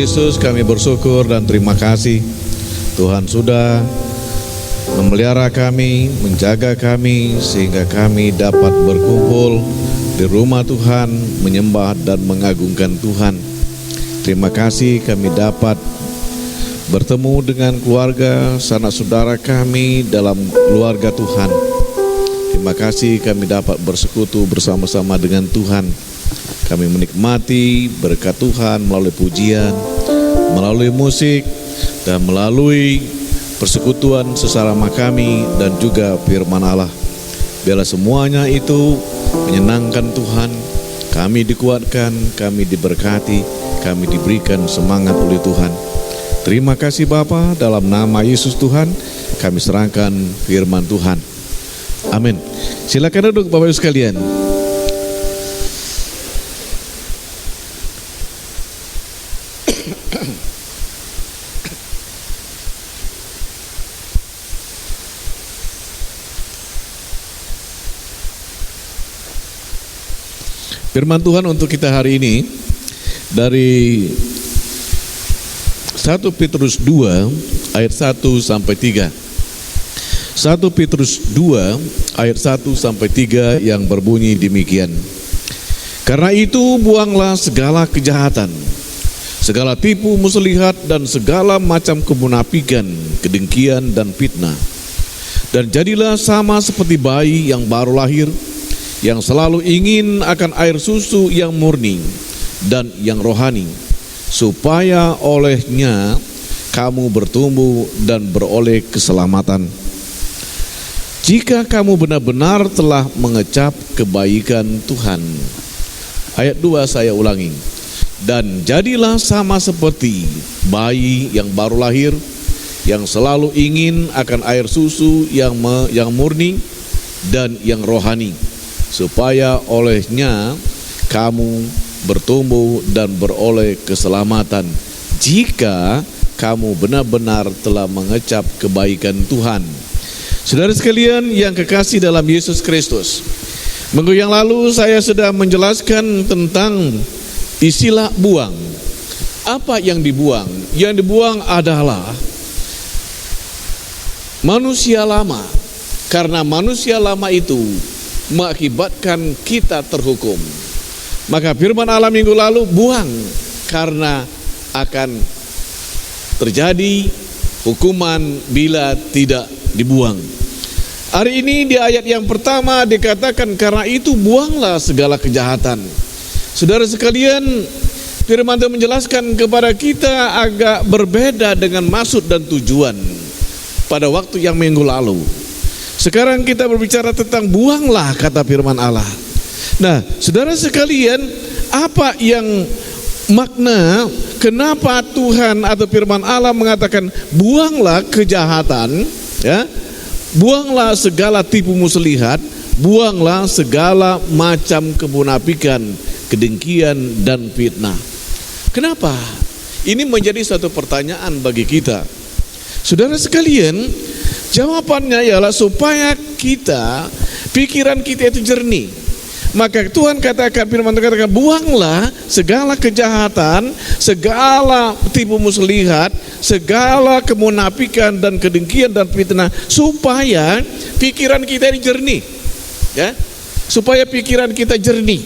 Yesus, kami bersyukur dan terima kasih Tuhan sudah memelihara kami, menjaga kami, sehingga kami dapat berkumpul di rumah Tuhan, menyembah dan mengagungkan Tuhan. Terima kasih kami dapat bertemu dengan keluarga, sanak saudara kami dalam keluarga Tuhan. Terima kasih kami dapat bersekutu bersama-sama dengan Tuhan. Kami menikmati berkat Tuhan melalui pujian, melalui musik, dan melalui persekutuan sesama kami dan juga firman Allah. Biarlah semuanya itu menyenangkan Tuhan. Kami dikuatkan, kami diberkati, kami diberikan semangat oleh Tuhan. Terima kasih Bapa, dalam nama Yesus Tuhan kami serahkan firman Tuhan. Amin. Silakan duduk Bapak Ibu sekalian. Firman Tuhan untuk kita hari ini dari 1 Petrus 2 ayat 1 sampai 3. 1 Petrus 2 ayat 1 sampai 3 yang berbunyi demikian. Karena itu buanglah segala kejahatan, segala tipu muslihat dan segala macam kemunafikan, kedengkian dan fitnah. Dan jadilah sama seperti bayi yang baru lahir, yang selalu ingin akan air susu yang murni dan yang rohani, supaya olehnya kamu bertumbuh dan beroleh keselamatan, jika kamu benar-benar telah mengecap kebaikan Tuhan. Ayat 2 saya ulangi. Dan jadilah sama seperti bayi yang baru lahir, yang selalu ingin akan air susu yang murni dan yang rohani, supaya olehnya kamu bertumbuh dan beroleh keselamatan, jika kamu benar-benar telah mengecap kebaikan Tuhan. Saudara sekalian yang kekasih dalam Yesus Kristus, minggu yang lalu saya sudah menjelaskan tentang istilah buang. Apa yang dibuang? Yang dibuang adalah manusia lama, karena manusia lama itu mengakibatkan kita terhukum. Maka firman Allah minggu lalu, buang, karena akan terjadi hukuman bila tidak dibuang. Hari ini di ayat yang pertama dikatakan, karena itu buanglah segala kejahatan. Saudara sekalian, firman Tuhan menjelaskan kepada kita agak berbeda dengan maksud dan tujuan pada waktu yang minggu lalu. Sekarang kita berbicara tentang buanglah, kata firman Allah. Nah, saudara sekalian, apa yang makna kenapa Tuhan atau firman Allah mengatakan buanglah kejahatan, ya? Buanglah segala tipu muslihat, buanglah segala macam kemunafikan, kedengkian dan fitnah. Kenapa? Ini menjadi satu pertanyaan bagi kita. Saudara sekalian, jawabannya ialah supaya kita, pikiran kita itu jernih. Maka Tuhan katakan, firman Tuhan katakan, buanglah segala kejahatan, segala tipu muslihat, segala kemunafikan dan kedengkian dan fitnah, supaya pikiran kita ini jernih, ya, supaya pikiran kita jernih.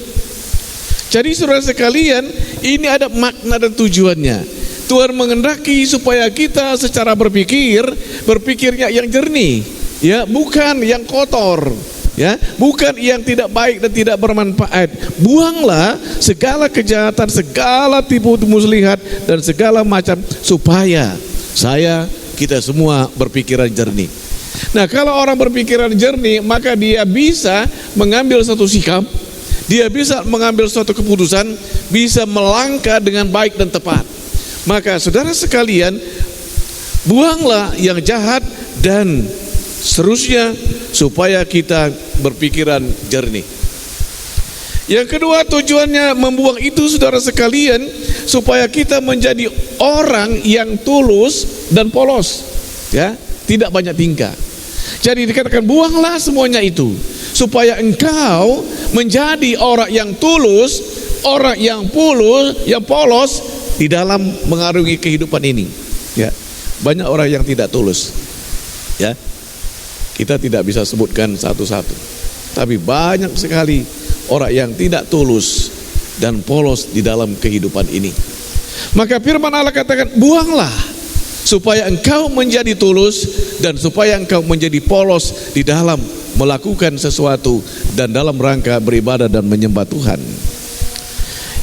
Jadi saudara sekalian, ini ada makna dan tujuannya. Tuhan menghendaki supaya kita secara berpikirnya yang jernih, ya, bukan yang kotor, ya, bukan yang tidak baik dan tidak bermanfaat. Buanglah segala kejahatan, segala tipu muslihat dan segala macam, supaya kita semua berpikiran jernih. Nah, kalau orang berpikiran jernih, maka dia bisa mengambil satu sikap, dia bisa mengambil suatu keputusan, bisa melangkah dengan baik dan tepat. Maka saudara sekalian, buanglah yang jahat dan seterusnya, supaya kita berpikiran jernih. Yang kedua, tujuannya membuang itu, saudara sekalian, supaya kita menjadi orang yang tulus dan polos, ya, tidak banyak tingkah. Jadi dikatakan buanglah semuanya itu, supaya engkau menjadi orang yang tulus, orang yang polos, di dalam mengarungi kehidupan ini. Ya, banyak orang yang tidak tulus. Ya, kita tidak bisa sebutkan satu-satu, tapi banyak sekali orang yang tidak tulus dan polos di dalam kehidupan ini. Maka firman Allah katakan, buanglah supaya engkau menjadi tulus dan supaya engkau menjadi polos di dalam melakukan sesuatu dan dalam rangka beribadah dan menyembah Tuhan.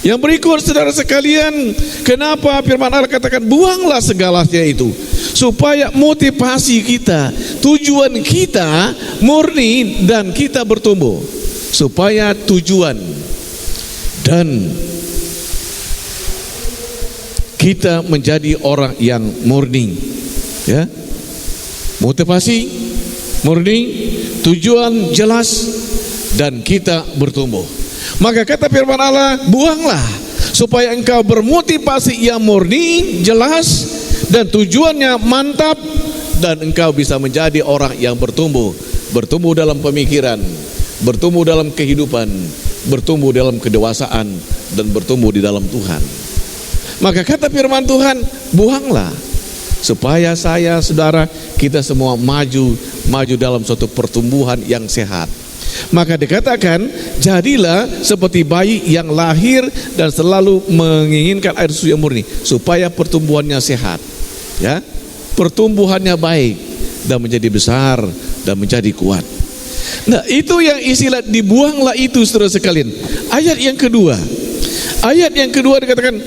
Yang berikut, saudara sekalian, kenapa firman Allah katakan buanglah segalanya itu? Supaya motivasi kita, tujuan kita murni dan kita bertumbuh. Supaya tujuan dan kita menjadi orang yang murni. Ya, motivasi murni, tujuan jelas, dan kita bertumbuh. Maka kata firman Allah, buanglah supaya engkau bermotivasi yang murni, jelas, dan tujuannya mantap, dan engkau bisa menjadi orang yang bertumbuh. Bertumbuh dalam pemikiran, bertumbuh dalam kehidupan, bertumbuh dalam kedewasaan, dan bertumbuh di dalam Tuhan. Maka kata firman Tuhan, buanglah supaya saya, saudara, kita semua maju dalam suatu pertumbuhan yang sehat. Maka dikatakan, jadilah seperti bayi yang lahir dan selalu menginginkan air susu yang murni, supaya pertumbuhannya sehat, ya, pertumbuhannya baik dan menjadi besar dan menjadi kuat. Nah, itu yang istilah dibuanglah itu, saudara sekalian. Ayat yang kedua dikatakan,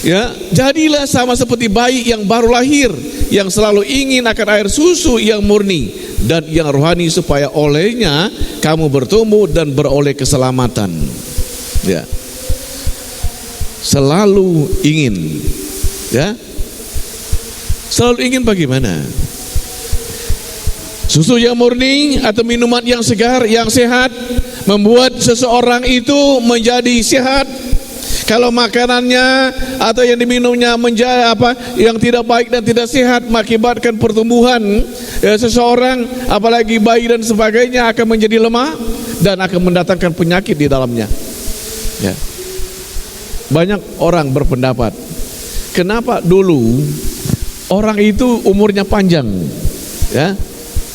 ya, jadilah sama seperti bayi yang baru lahir, yang selalu ingin akan air susu yang murni dan yang rohani, supaya olehnya kamu bertumbuh dan beroleh keselamatan. Ya, selalu ingin, ya, selalu ingin bagaimana? Susu yang murni atau minuman yang segar, yang sehat, membuat seseorang itu menjadi sehat. Kalau makanannya atau yang diminumnya menjadi yang tidak baik dan tidak sehat, mengakibatkan pertumbuhan seseorang, apalagi bayi dan sebagainya, akan menjadi lemah dan akan mendatangkan penyakit di dalamnya. Ya. Banyak orang berpendapat, kenapa dulu orang itu umurnya panjang, ya,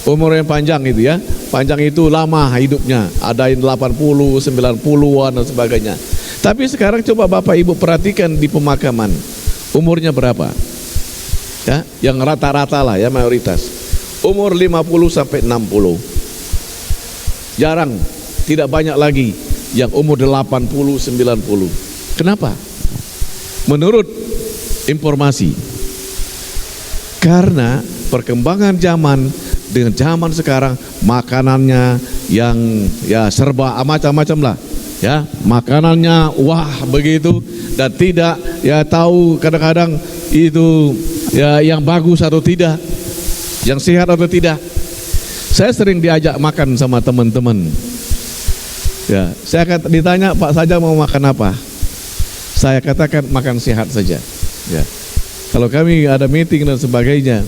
umurnya panjang itu, ya, panjang itu lama hidupnya, ada yang 80, 90-an dan sebagainya. Tapi sekarang coba Bapak Ibu perhatikan di pemakaman, umurnya berapa? Ya, yang rata-rata lah, ya, mayoritas umur 50 sampai 60. Jarang, tidak banyak lagi yang umur 80, 90. Kenapa? Menurut informasi, karena perkembangan zaman dengan zaman sekarang, makanannya yang ya serba macam-macam lah. Ya, makanannya wah begitu, dan tidak ya tahu kadang-kadang itu ya yang bagus atau tidak, yang sehat atau tidak. Saya sering diajak makan sama teman-teman. Ya, saya akan ditanya, Pak Saja mau makan apa? Saya katakan makan sehat saja. Ya. Kalau kami ada meeting dan sebagainya,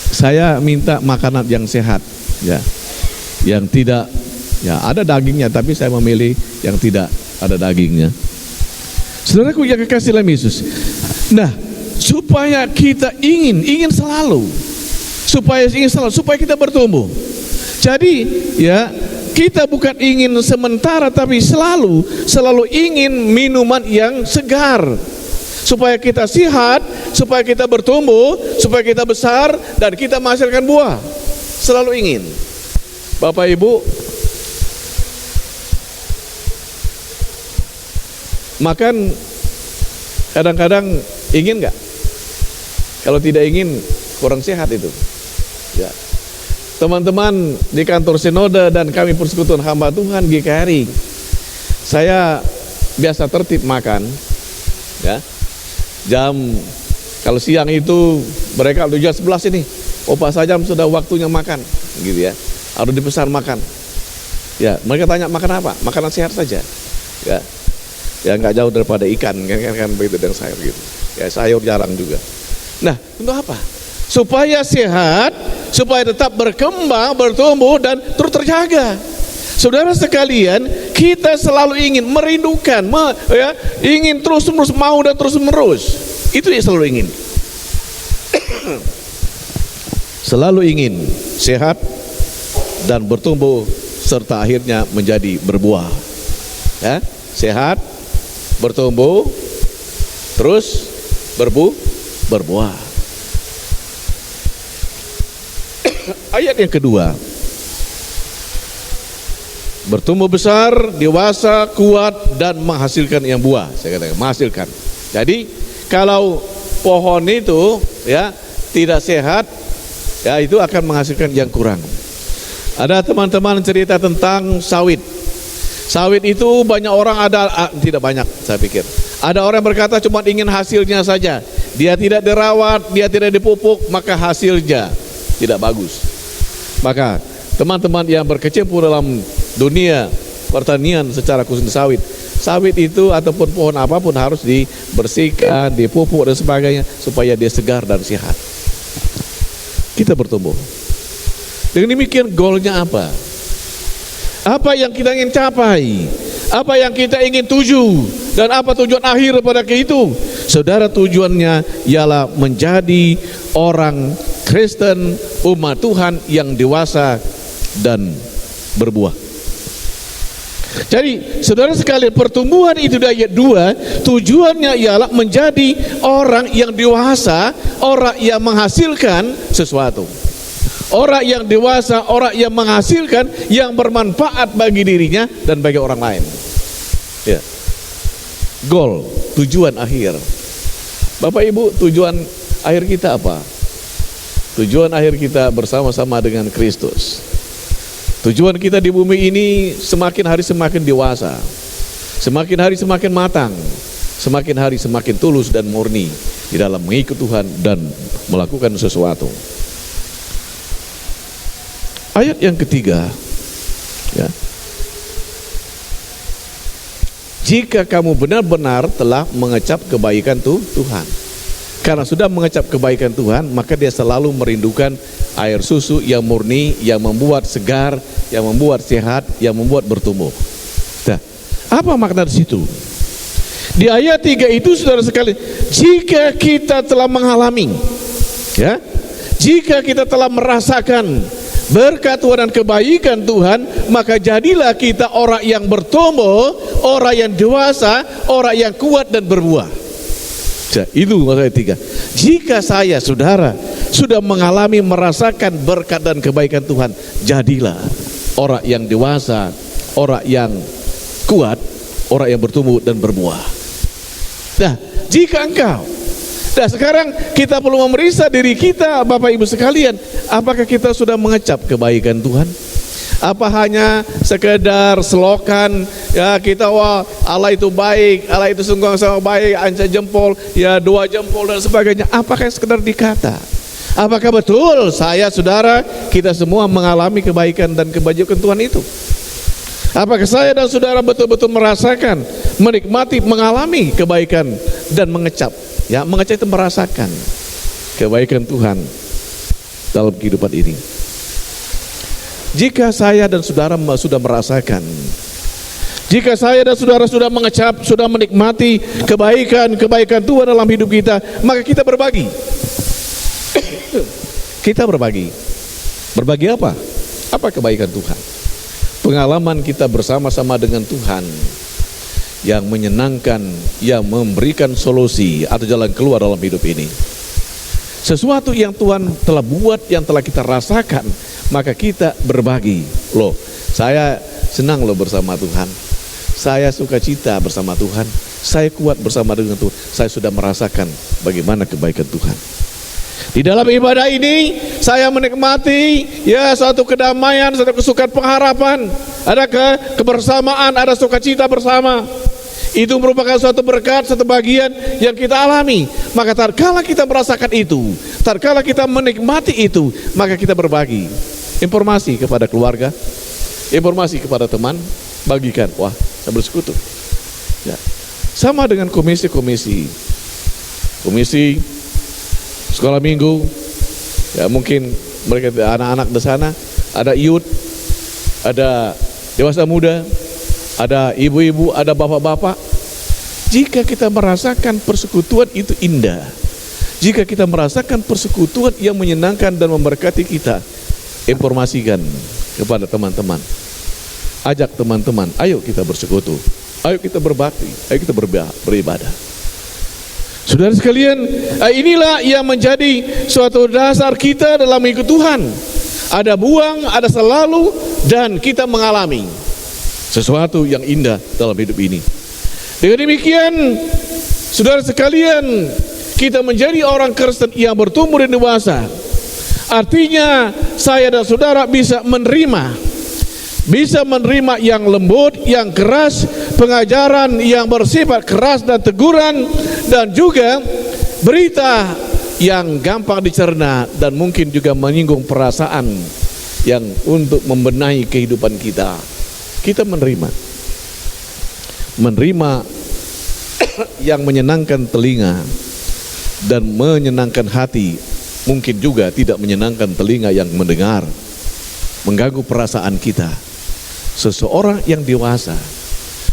saya minta makanan yang sehat, ya, yang tidak, ya, ada dagingnya, tapi saya memilih yang tidak ada dagingnya. Saudaraku yang kekasih dalam Yesus. Nah, supaya kita ingin selalu, supaya kita bertumbuh. Jadi, ya, kita bukan ingin sementara, tapi selalu ingin minuman yang segar, supaya kita sehat, supaya kita bertumbuh, supaya kita besar dan kita menghasilkan buah. Selalu ingin. Bapak Ibu, makan kadang-kadang ingin nggak? Kalau tidak ingin, kurang sehat itu. Ya. Teman-teman di kantor Sinode dan kami Persekutuan Hamba Tuhan GKRI, saya biasa tertib makan, ya. Jam, kalau siang itu mereka udah jam 11 ini, Pak Sajam sudah waktunya makan, gitu ya. Harus dipesan makan. Ya, mereka tanya makan apa? Makanan sehat saja. Ya. Ya, nggak jauh daripada ikan kan begitu, dengan sayur gitu. Ya, sayur jarang juga. Nah, untuk apa? Supaya sehat, supaya tetap berkembang, bertumbuh dan terus terjaga. Saudara sekalian, kita selalu ingin, merindukan, ingin terus-menerus, mau dan terus-menerus. Itu yang selalu ingin. Selalu ingin sehat dan bertumbuh serta akhirnya menjadi berbuah. Ya, sehat, bertumbuh, terus berbuah. Ayat yang kedua, bertumbuh besar, dewasa, kuat, dan menghasilkan yang buah. Saya katakan menghasilkan. Jadi kalau pohon itu ya tidak sehat, ya itu akan menghasilkan yang kurang. Ada teman-teman cerita tentang sawit. Sawit itu banyak orang tidak banyak, saya pikir. Ada orang berkata cuma ingin hasilnya saja. Dia tidak dirawat, dia tidak dipupuk, maka hasilnya tidak bagus. Maka teman-teman yang berkecimpung dalam dunia pertanian secara khusus sawit itu ataupun pohon apapun harus dibersihkan, dipupuk dan sebagainya supaya dia segar dan sehat. Kita bertumbuh. Dengan demikian goalnya apa? Apa yang kita ingin capai? Apa yang kita ingin tuju? Dan apa tujuan akhir pada itu? Saudara, tujuannya ialah menjadi orang Kristen, umat Tuhan yang dewasa dan berbuah. Jadi saudara sekalian, pertumbuhan itu di ayat 2 tujuannya ialah menjadi orang yang dewasa, orang yang menghasilkan sesuatu. Orang yang dewasa, orang yang menghasilkan, yang bermanfaat bagi dirinya dan bagi orang lain. Ya. Goal, tujuan akhir. Bapak Ibu, tujuan akhir kita apa? Tujuan akhir kita bersama-sama dengan Kristus. Tujuan kita di bumi ini semakin hari semakin dewasa, semakin hari semakin matang, semakin hari semakin tulus dan murni di dalam mengikut Tuhan dan melakukan sesuatu. Ayat yang ketiga, ya. Jika kamu benar-benar telah mengecap kebaikan Tuhan. Karena sudah mengecap kebaikan Tuhan, maka dia selalu merindukan air susu yang murni, yang membuat segar, yang membuat sehat, yang membuat bertumbuh. Nah, apa makna di situ? Di ayat 3 itu saudara sekalian, jika kita telah mengalami, ya, jika kita telah merasakan berkat Tuhan dan kebaikan Tuhan, maka jadilah kita orang yang bertumbuh, orang yang dewasa, orang yang kuat dan berbuah. Itu maksudnya 3. Jika saya, saudara, sudah mengalami, merasakan berkat dan kebaikan Tuhan, jadilah orang yang dewasa, orang yang kuat, orang yang bertumbuh dan berbuah. Nah, jika engkau, nah sekarang kita perlu memeriksa diri kita, Bapak Ibu sekalian, apakah kita sudah mengecap kebaikan Tuhan? Apa hanya sekedar selokan, ya kita, wah Allah itu baik, Allah itu sungguh sama baik, angkat jempol, ya 2 jempol dan sebagainya. Apakah sekedar dikata? Apakah betul saya, saudara, kita semua mengalami kebaikan dan kebajikan Tuhan itu? Apakah saya dan saudara betul-betul merasakan, menikmati, mengalami kebaikan dan mengecap? Ya, mengecap itu merasakan kebaikan Tuhan dalam kehidupan ini. Jika saya dan saudara sudah merasakan, jika saya dan saudara sudah mengecap, sudah menikmati kebaikan Tuhan dalam hidup kita, maka kita berbagi. Kita berbagi. Berbagi apa? Apa kebaikan Tuhan? Pengalaman kita bersama-sama dengan Tuhan yang menyenangkan, yang memberikan solusi atau jalan keluar dalam hidup ini. Sesuatu yang Tuhan telah buat, yang telah kita rasakan, maka kita berbagi. Loh, saya senang loh bersama Tuhan, saya sukacita bersama Tuhan, saya kuat bersama dengan Tuhan, saya sudah merasakan bagaimana kebaikan Tuhan. Di dalam ibadah ini saya menikmati, ya, suatu kedamaian, suatu kesukaan, pengharapan, ada kebersamaan, ada sukacita bersama. Itu merupakan suatu berkat, suatu bagian yang kita alami. Maka tatkala kita merasakan itu, tatkala kita menikmati itu, maka kita berbagi informasi kepada keluarga, informasi kepada teman, bagikan. Wah, saya bersekutu. Ya. Sama dengan komisi sekolah minggu, ya, mungkin mereka anak-anak di sana, ada youth, ada dewasa muda, ada ibu-ibu, ada bapak-bapak. Jika kita merasakan persekutuan itu indah, jika kita merasakan persekutuan yang menyenangkan dan memberkati kita, informasikan kepada teman-teman. Ajak teman-teman, ayo kita bersekutu, ayo kita berbakti, ayo kita beribadah. Saudara sekalian, inilah yang menjadi suatu dasar kita dalam mengikuti Tuhan. Ada buang, ada selalu, dan kita mengalami sesuatu yang indah dalam hidup ini. Dengan demikian, saudara sekalian, kita menjadi orang Kristen yang bertumbuh dan dewasa. Artinya saya dan saudara bisa menerima yang lembut, yang keras, pengajaran yang bersifat keras dan teguran, dan juga berita yang gampang dicerna dan mungkin juga menyinggung perasaan yang untuk membenahi kehidupan kita. Kita menerima yang menyenangkan telinga dan menyenangkan hati, mungkin juga tidak menyenangkan telinga yang mendengar, mengganggu perasaan kita. Seseorang yang dewasa,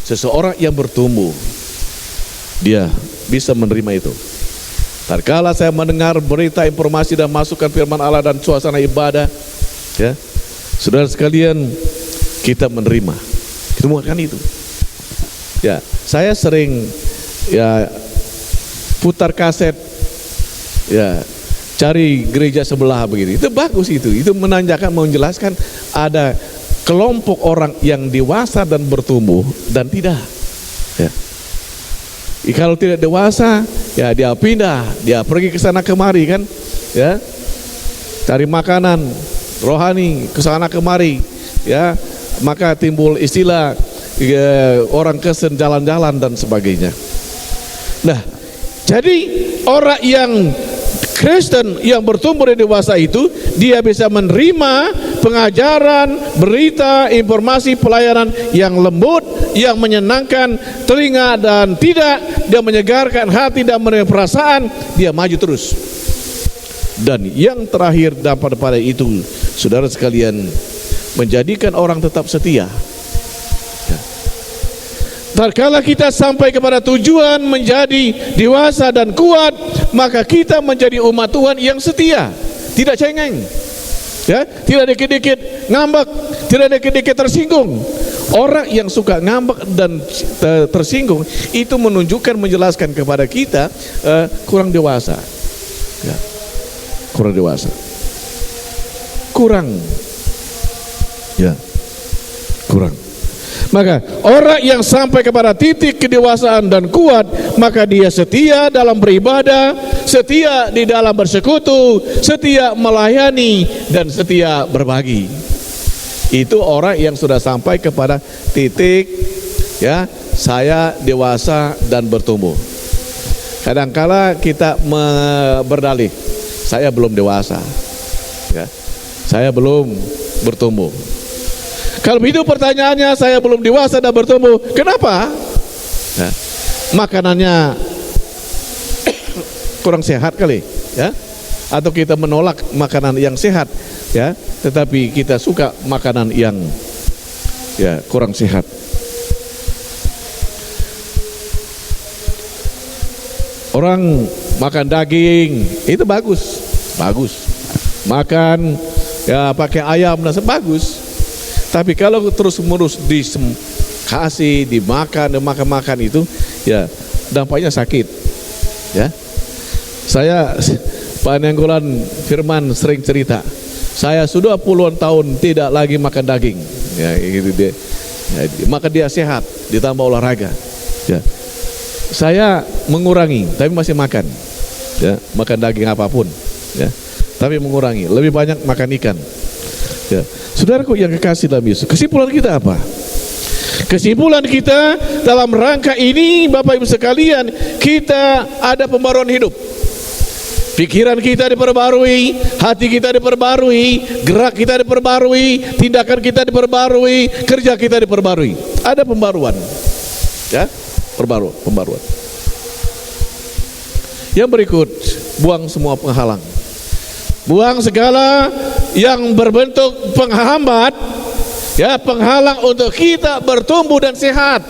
seseorang yang bertumbuh, dia bisa menerima itu. Tatkala saya mendengar berita, informasi dan masukan firman Allah dan suasana ibadah, ya, saudara sekalian, kita menerima. Kita melakukan itu. Ya, saya sering putar kaset, ya, cari gereja sebelah begini. Itu bagus itu menanyakan, menjelaskan ada kelompok orang yang dewasa dan bertumbuh dan tidak. Ya. Kalau tidak dewasa, ya dia pindah, dia pergi ke sana kemari kan, ya, cari makanan rohani ke sana kemari, ya, maka timbul istilah orang Kristen jalan-jalan dan sebagainya. Nah, jadi orang yang Kristen yang bertumbuh dan dewasa itu, dia bisa menerima pengajaran, berita, informasi, pelayanan yang lembut, yang menyenangkan telinga dan tidak, dia menyegarkan hati dan menerima perasaan, dia maju terus. Dan yang terakhir dapat pada itu, saudara sekalian, menjadikan orang tetap setia. Tatkala kita sampai kepada tujuan menjadi dewasa dan kuat, maka kita menjadi umat Tuhan yang setia, tidak cengeng, ya, tidak dikit-dikit ngambek, tidak dikit-dikit tersinggung. Orang yang suka ngambek dan tersinggung itu menunjukkan, menjelaskan kepada kita kurang dewasa, ya, kurang dewasa, kurang. Maka orang yang sampai kepada titik kedewasaan dan kuat, maka dia setia dalam beribadah, setia di dalam bersekutu, setia melayani, dan setia berbagi. Itu orang yang sudah sampai kepada titik, ya, saya dewasa dan bertumbuh. Kadangkala kita berdalih, saya belum dewasa, ya, saya belum bertumbuh. Kalau itu pertanyaannya, saya belum dewasa dan bertumbuh, kenapa? Nah, makanannya kurang sehat kali, ya? Atau kita menolak makanan yang sehat, ya, tetapi kita suka makanan yang, ya, kurang sehat. Orang makan daging itu bagus. Makan, ya, pakai ayam dan bagus. Tapi kalau terus-menerus dikasih, dimakan itu, ya, dampaknya sakit, ya. Saya, Pak Nenggolan Firman sering cerita, saya sudah puluhan tahun tidak lagi makan daging, ya, gitu dia. Ya, maka dia sehat, ditambah olahraga, ya. Saya mengurangi, tapi masih makan, ya, makan daging apapun, ya, tapi mengurangi, lebih banyak makan ikan. Ya. Saudaraku yang kekasih dalam Yesus, kesimpulan kita apa? Kesimpulan kita dalam rangka ini, Bapak Ibu sekalian, kita ada pembaruan hidup. Pikiran kita diperbarui, hati kita diperbarui, gerak kita diperbarui, tindakan kita diperbarui, kerja kita diperbarui. Ada pembaruan, ya, pembaruan. Yang berikut, buang semua penghalang. Buang segala yang berbentuk penghambat Ya, penghalang untuk kita bertumbuh dan sehat.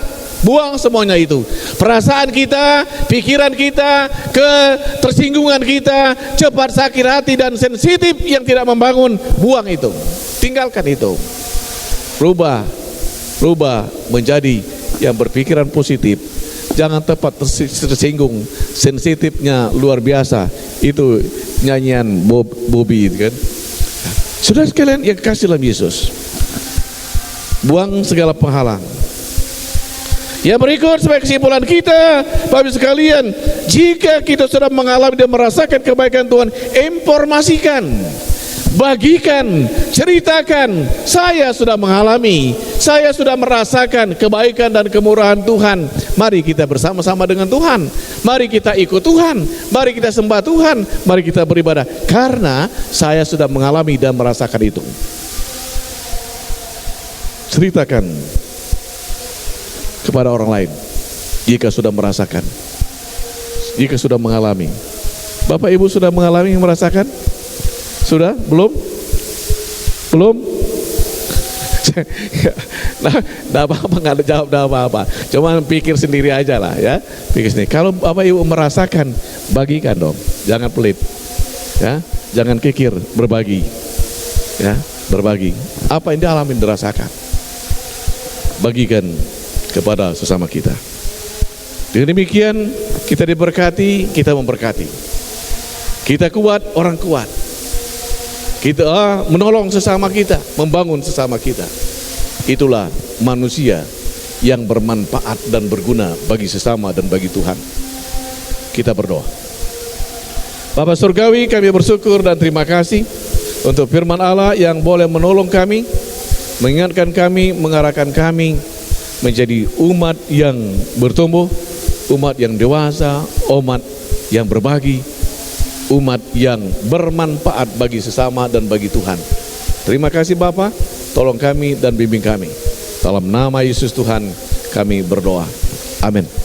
Buang semuanya itu. Perasaan kita, pikiran kita, ketersinggungan kita, cepat sakit hati dan sensitif yang tidak membangun, buang itu. Tinggalkan itu. Rubah menjadi yang berpikiran positif. Jangan tepat tersinggung, sensitifnya luar biasa. Itu nyanyian Bobby kan. Saudara sekalian yang kasih dalam Yesus, buang segala penghalang. Yang berikut sebagai kesimpulan kita, Bapak Ibu sekalian, jika kita sudah mengalami dan merasakan kebaikan Tuhan, informasikan, bagikan, ceritakan, saya sudah mengalami, saya sudah merasakan kebaikan dan kemurahan Tuhan. Mari kita bersama-sama dengan Tuhan, mari kita ikut Tuhan, mari kita sembah Tuhan, mari kita beribadah, karena saya sudah mengalami dan merasakan itu. Ceritakan kepada orang lain jika sudah merasakan, jika sudah mengalami. Bapak Ibu sudah mengalami, merasakan? Sudah? Belum? Nah, apa-apa, nggak ada jawab apa-apa. Cuma pikir sendiri aja lah ya. Pikir sendiri. Kalau Bapak Ibu merasakan, bagikan dong. Jangan pelit. Ya, jangan kikir, berbagi. Ya, berbagi. Apa yang dialami, dirasakan. Bagikan kepada sesama kita. Dengan demikian kita diberkati, kita memberkati. Kita kuat, orang kuat. Kita menolong sesama kita, membangun sesama kita. Itulah manusia yang bermanfaat dan berguna bagi sesama dan bagi Tuhan. Kita berdoa. Bapa Surgawi, kami bersyukur dan terima kasih untuk firman Allah yang boleh menolong kami, mengingatkan kami, mengarahkan kami menjadi umat yang bertumbuh, umat yang dewasa, umat yang berbagi, umat yang bermanfaat bagi sesama dan bagi Tuhan. Terima kasih Bapa, tolong kami dan bimbing kami. Dalam nama Yesus Tuhan kami berdoa. Amin.